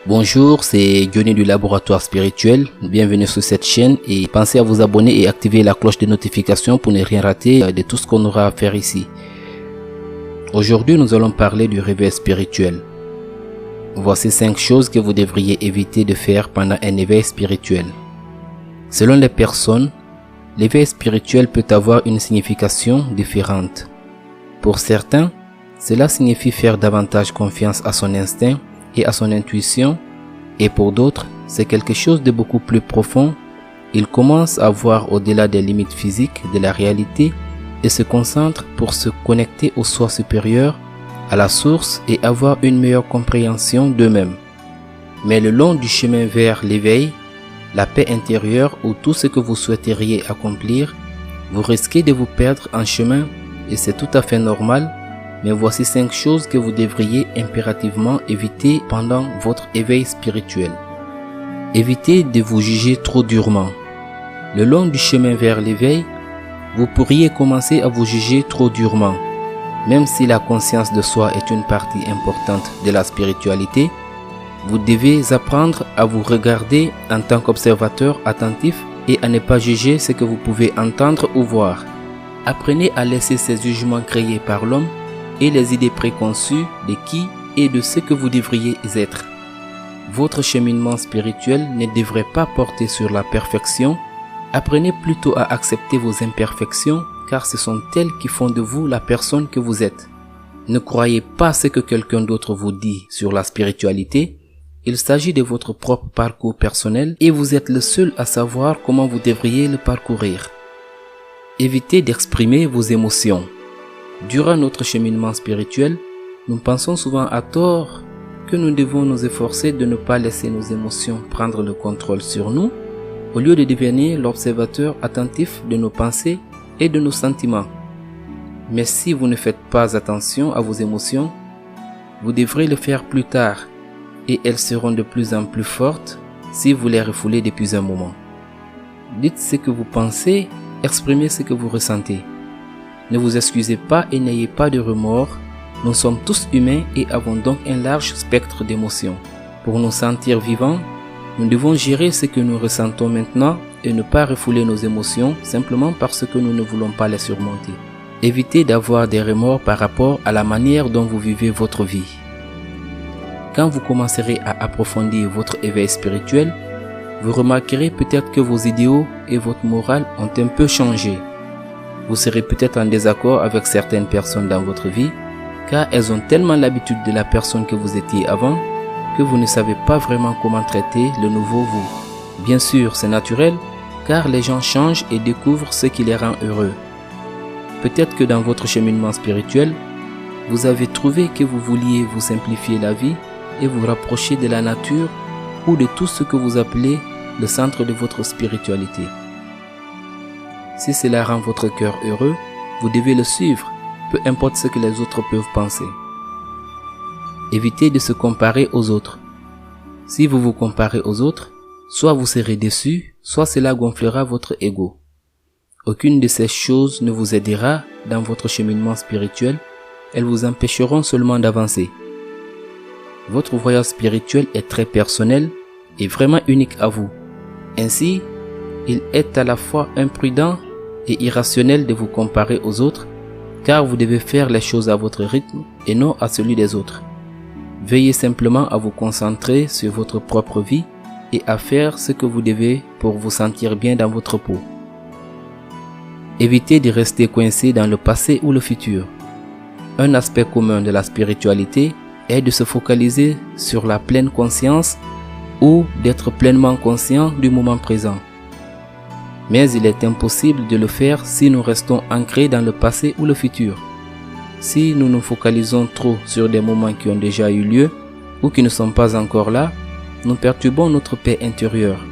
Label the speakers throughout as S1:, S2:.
S1: Bonjour, c'est Johnny du laboratoire spirituel. Bienvenue sur cette chaîne et pensez à vous abonner et activer la cloche de notification pour ne rien rater de tout ce qu'on aura à faire ici. Aujourd'hui, nous allons parler du réveil spirituel. Voici 5 choses que vous devriez éviter de faire pendant un éveil spirituel. Selon les personnes, l'éveil spirituel peut avoir une signification différente. Pour certains, cela signifie faire davantage confiance à son instinct et à son intuition, et pour d'autres, c'est quelque chose de beaucoup plus profond. Ils commencent à voir au-delà des limites physiques de la réalité et se concentrent pour se connecter au soi supérieur, à la source et avoir une meilleure compréhension d'eux-mêmes. Mais le long du chemin vers l'éveil, la paix intérieure ou tout ce que vous souhaiteriez accomplir, vous risquez de vous perdre en chemin et c'est tout à fait normal. Mais voici 5 choses que vous devriez impérativement éviter pendant votre éveil spirituel. Évitez de vous juger trop durement. Le long du chemin vers l'éveil, vous pourriez commencer à vous juger trop durement. Même si la conscience de soi est une partie importante de la spiritualité, vous devez apprendre à vous regarder en tant qu'observateur attentif et à ne pas juger ce que vous pouvez entendre ou voir. Apprenez à laisser ces jugements créés par l'homme et les idées préconçues de qui et de ce que vous devriez être. Votre cheminement spirituel ne devrait pas porter sur la perfection. Apprenez plutôt à accepter vos imperfections car ce sont elles qui font de vous la personne que vous êtes. Ne croyez pas ce que quelqu'un d'autre vous dit sur la spiritualité. Il s'agit de votre propre parcours personnel et vous êtes le seul à savoir comment vous devriez le parcourir. Évitez d'exprimer vos émotions. Durant notre cheminement spirituel, nous pensons souvent à tort que nous devons nous efforcer de ne pas laisser nos émotions prendre le contrôle sur nous, au lieu de devenir l'observateur attentif de nos pensées et de nos sentiments. Mais si vous ne faites pas attention à vos émotions, vous devrez le faire plus tard, et elles seront de plus en plus fortes si vous les refoulez depuis un moment. Dites ce que vous pensez, exprimez ce que vous ressentez. Ne vous excusez pas et n'ayez pas de remords. Nous sommes tous humains et avons donc un large spectre d'émotions. Pour nous sentir vivants, nous devons gérer ce que nous ressentons maintenant et ne pas refouler nos émotions simplement parce que nous ne voulons pas les surmonter. Évitez d'avoir des remords par rapport à la manière dont vous vivez votre vie. Quand vous commencerez à approfondir votre éveil spirituel, vous remarquerez peut-être que vos idéaux et votre morale ont un peu changé. Vous serez peut-être en désaccord avec certaines personnes dans votre vie, car elles ont tellement l'habitude de la personne que vous étiez avant, que vous ne savez pas vraiment comment traiter le nouveau vous. Bien sûr, c'est naturel, car les gens changent et découvrent ce qui les rend heureux. Peut-être que dans votre cheminement spirituel, vous avez trouvé que vous vouliez vous simplifier la vie et vous rapprocher de la nature ou de tout ce que vous appelez le centre de votre spiritualité. Si cela rend votre cœur heureux, vous devez le suivre, peu importe ce que les autres peuvent penser. Évitez de se comparer aux autres. Si vous vous comparez aux autres, soit vous serez déçu, soit cela gonflera votre ego. Aucune de ces choses ne vous aidera dans votre cheminement spirituel, elles vous empêcheront seulement d'avancer. Votre voyage spirituel est très personnel et vraiment unique à vous. Ainsi, il est à la fois imprudent et irrationnel de vous comparer aux autres, car vous devez faire les choses à votre rythme et non à celui des autres. Veuillez simplement à vous concentrer sur votre propre vie et à faire ce que vous devez pour vous sentir bien dans votre peau. Évitez de rester coincé dans le passé ou le futur. Un aspect commun de la spiritualité est de se focaliser sur la pleine conscience ou d'être pleinement conscient du moment présent. Mais il est impossible de le faire si nous restons ancrés dans le passé ou le futur. Si nous nous focalisons trop sur des moments qui ont déjà eu lieu ou qui ne sont pas encore là, nous perturbons notre paix intérieure.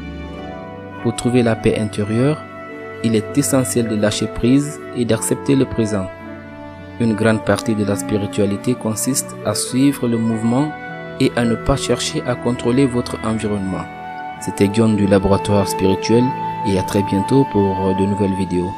S1: Pour trouver la paix intérieure, il est essentiel de lâcher prise et d'accepter le présent. Une grande partie de la spiritualité consiste à suivre le mouvement et à ne pas chercher à contrôler votre environnement. C'était Guillaume du laboratoire spirituel et à très bientôt pour de nouvelles vidéos.